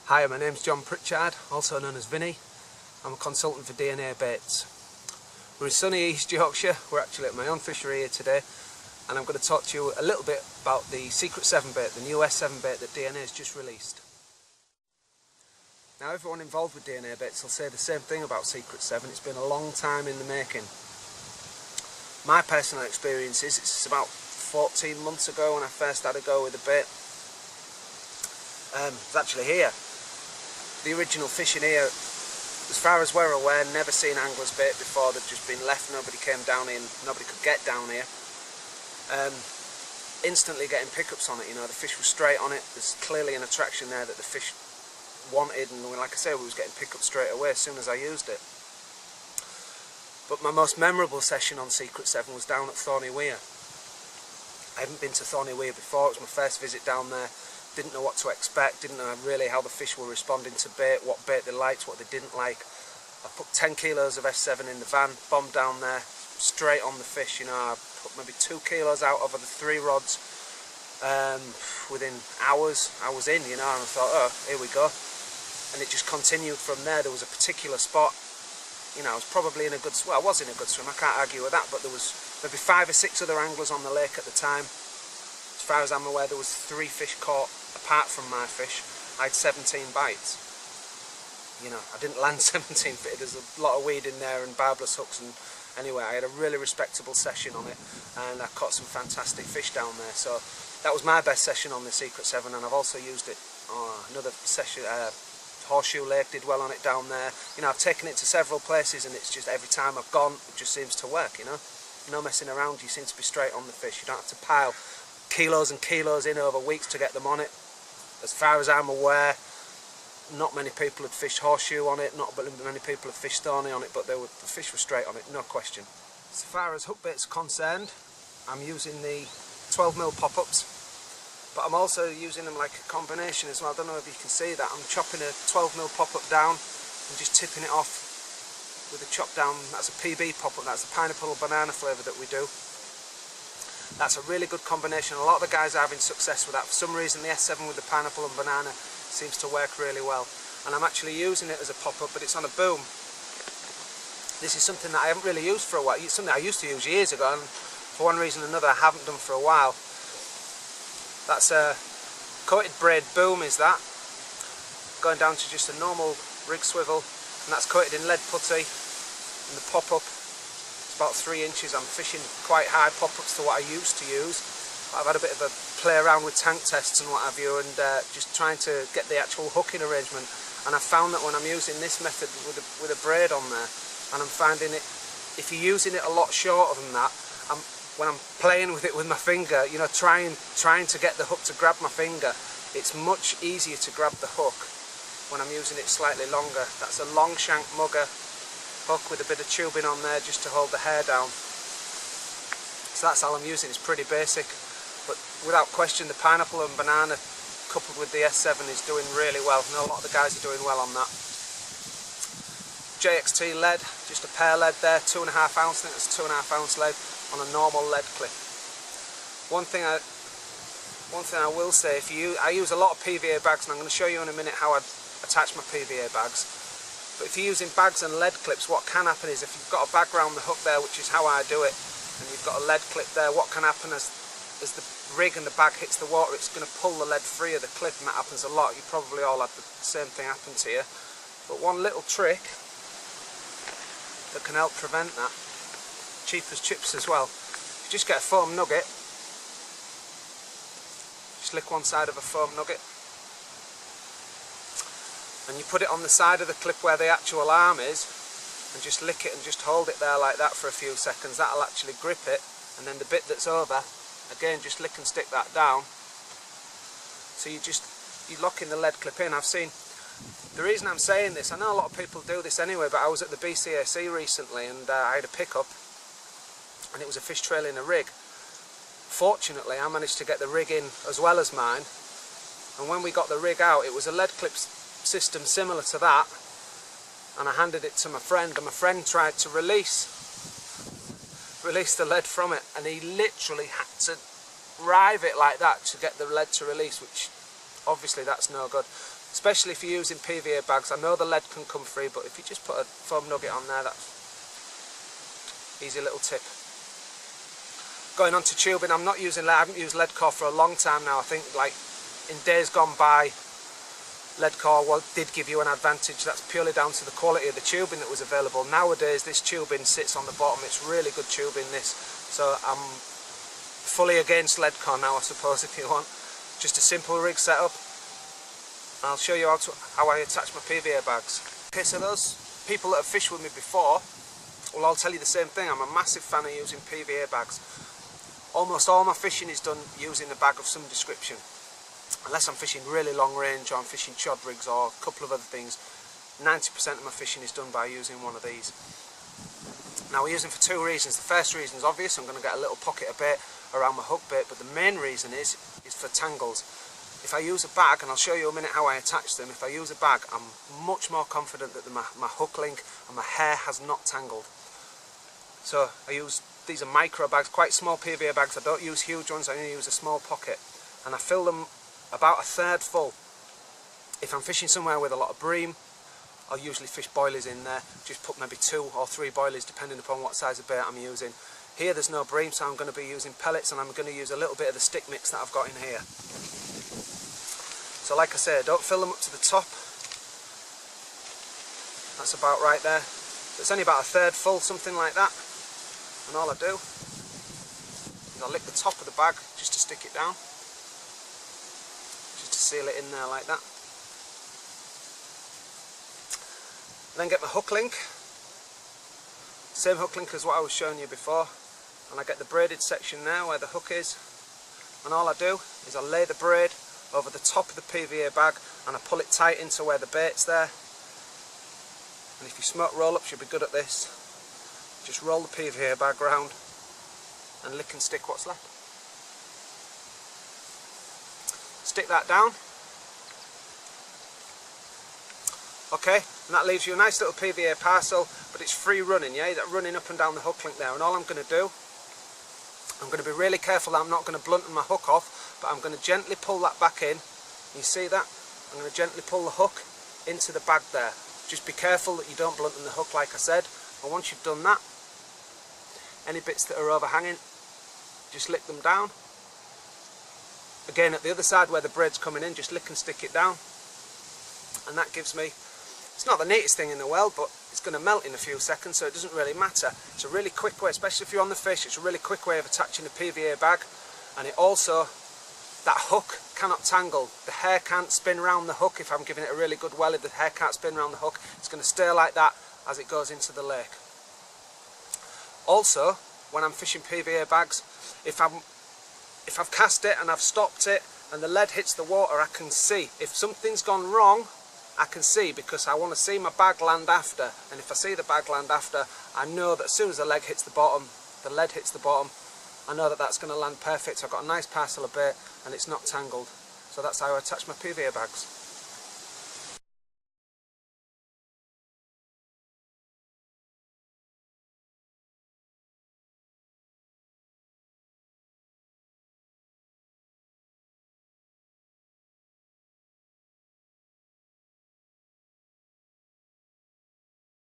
Hi, my name's John Pritchard, also known as Vinny. I'm a consultant for DNA Baits. We're in sunny East Yorkshire. We're actually at my own fishery here today, and I'm going to talk to you a little bit about the Secret 7 bait, the new S7 bait that DNA has just released. Now, everyone involved with DNA Baits will say the same thing about Secret 7. It's been a long time in the making. My personal experience is it's about 14 months ago when I first had a go with the bait. It's actually here. The original fish in here, as far as we're aware, never seen angler's bait before. They'd just been left, nobody came down here, nobody could get down here. Instantly getting pickups on it, you know, the fish was straight on it. There's clearly an attraction there that the fish wanted, and like I say, we was getting pickups straight away as soon as I used it. But my most memorable session on Secret 7 was down at Thorney Weir. I hadn't been to Thorney Weir before, it was my first visit down there. Didn't know what to expect, didn't know really how the fish were responding to bait, what bait they liked, what they didn't like. I put 10 kilos of S7 in the van, bombed down there, straight on the fish, you know. I put maybe 2 kilos out over the 3 rods within hours. I was in, you know, and I thought, oh, here we go. And it just continued from there. There was a particular spot, you know, I was probably in a good swim. Well, I was in a good swim, I can't argue with that, but there was maybe 5 or 6 other anglers on the lake at the time. As far as I'm aware, there was 3 fish caught apart from my fish. I had 17 bites. You know, I didn't land 17 fish. There's a lot of weed in there and barbless hooks, and anyway, I had a really respectable session on it, and I caught some fantastic fish down there. So that was my best session on the Secret 7, and I've also used it on another session. Horseshoe Lake did well on it down there. You know, I've taken it to several places, and it's just every time I've gone, it just seems to work, you know. No messing around, you seem to be straight on the fish. You don't have to pile kilos and kilos in over weeks to get them on it. As far as I'm aware, not many people had fished Horseshoe on it, not many people had fished Thorney on it, but the fish were straight on it, no question. As far as hook baits are concerned, I'm using the 12mm pop-ups, but I'm also using them like a combination as well. I don't know if you can see that. I'm chopping a 12mm pop-up down and just tipping it off with a chop down. That's a PB pop-up, that's the pineapple banana flavour that we do. That's a really good combination. A lot of the guys are having success with that. For some reason the S7 with the pineapple and banana seems to work really well. And I'm actually using it as a pop-up, but it's on a boom. This is something that I haven't really used for a while. It's something I used to use years ago, and for one reason or another I haven't done for a while. That's a coated braid boom, is that. Going down to just a normal rig swivel, and that's coated in lead putty. And the pop-up, about 3 inches. I'm fishing quite high pop-ups to what I used to use. I've had a bit of a play around with tank tests and what have you, and just trying to get the actual hooking arrangement. And I found that when I'm using this method with a braid on there, and I'm finding it, if you're using it a lot shorter than that, when I'm playing with it with my finger, you know, trying to get the hook to grab my finger, it's much easier to grab the hook when I'm using it slightly longer. That's a long shank mugger hook with a bit of tubing on there just to hold the hair down. So that's all I'm using. It's pretty basic, but without question the pineapple and banana coupled with the S7 is doing really well. I know a lot of the guys are doing well on that. JXT lead, just a pear lead there, 2.5 ounce. I think it's 2.5 ounce lead on a normal lead clip. One thing I will say, I use a lot of PVA bags, and I'm going to show you in a minute how I attach my PVA bags. But if you're using bags and lead clips, what can happen is if you've got a bag round the hook there, which is how I do it, and you've got a lead clip there, what can happen as the rig and the bag hits the water, it's going to pull the lead free of the clip, and that happens a lot. You probably all had the same thing happen to you. But one little trick that can help prevent that, cheap as chips as well, you just get a foam nugget, just lick one side of a foam nugget, and you put it on the side of the clip where the actual arm is, and just lick it and just hold it there like that for a few seconds. That'll actually grip it, and then the bit that's over, again, just lick and stick that down. So you lock in the lead clip in. I've seen, the reason I'm saying this, I know a lot of people do this anyway, but I was at the BCAC recently, and I had a pickup, and it was a fish trailing a rig. Fortunately, I managed to get the rig in as well as mine, and when we got the rig out, it was a lead clip system similar to that, and I handed it to my friend, and my friend tried to release the lead from it, and he literally had to rive it like that to get the lead to release, which obviously that's no good. especially if you're using PVA bags. I know the lead can come free, but if you just put a foam nugget on there, that's easy little tip. Going on to tubing, I haven't used lead core for a long time now. I think like in days gone by, lead core did give you an advantage. That's purely down to the quality of the tubing that was available. Nowadays this tubing sits on the bottom, it's really good tubing this, so I'm fully against lead core now, I suppose, if you want. Just a simple rig setup. I'll show you how I attach my PVA bags. Okay, so those people that have fished with me before will all tell you the same thing. I'm a massive fan of using PVA bags. Almost all my fishing is done using a bag of some description. Unless I'm fishing really long range or I'm fishing chod rigs or a couple of other things, 90% of my fishing is done by using one of these. Now we're using for two reasons. The first reason is obvious, I'm going to get a little pocket of bait around my hook bait, but the main reason is for tangles. If I use a bag, and I'll show you in a minute how I attach them, if I use a bag I'm much more confident that my hook link and my hair has not tangled. So these are micro bags, quite small PVA bags. I don't use huge ones, I only use a small pocket, and I fill them about a third full. If I'm fishing somewhere with a lot of bream, I'll usually fish boilies in there, just put maybe 2 or 3 boilies depending upon what size of bait I'm using. Here there's no bream, so I'm going to be using pellets, and I'm going to use a little bit of the stick mix that I've got in here. So like I say, don't fill them up to the top. That's about right there. It's only about a third full, something like that. And all I do is I lick the top of the bag just to stick it down. Just to seal it in there like that. Then get my hook link. Same hook link as what I was showing you before. And I get the braided section there where the hook is. And all I do is I lay the braid over the top of the PVA bag and I pull it tight into where the bait's there. And if you smoke roll-ups, you'll be good at this. Just roll the PVA bag round and lick and stick what's left. Stick that down. Okay, and that leaves you a nice little PVA parcel, but it's free running, yeah, that running up and down the hook link there. And all I'm going to do, I'm going to be really careful that I'm not going to blunt my hook off, but I'm going to gently pull that back in. You see that? I'm going to gently pull the hook into the bag there. Just be careful that you don't blunt the hook, like I said. And once you've done that, any bits that are overhanging, just lick them down. Again, at the other side where the braid's coming in, just lick and stick it down. And that gives me, it's not the neatest thing in the world, but it's going to melt in a few seconds, so it doesn't really matter. It's a really quick way, especially if you're on the fish, it's a really quick way of attaching a PVA bag. And it also, that hook cannot tangle. The hair can't spin around the hook. If I'm giving it a really good welly, the hair can't spin around the hook. It's going to stay like that as it goes into the lake. Also, when I'm fishing PVA bags, if I've cast it and I've stopped it and the lead hits the water, I can see. If something's gone wrong, I can see, because I want to see my bag land after. And if I see the bag land after, I know that as soon as the lead hits the bottom, I know that that's going to land perfect. So I've got a nice parcel of bait and it's not tangled. So that's how I attach my PVA bags.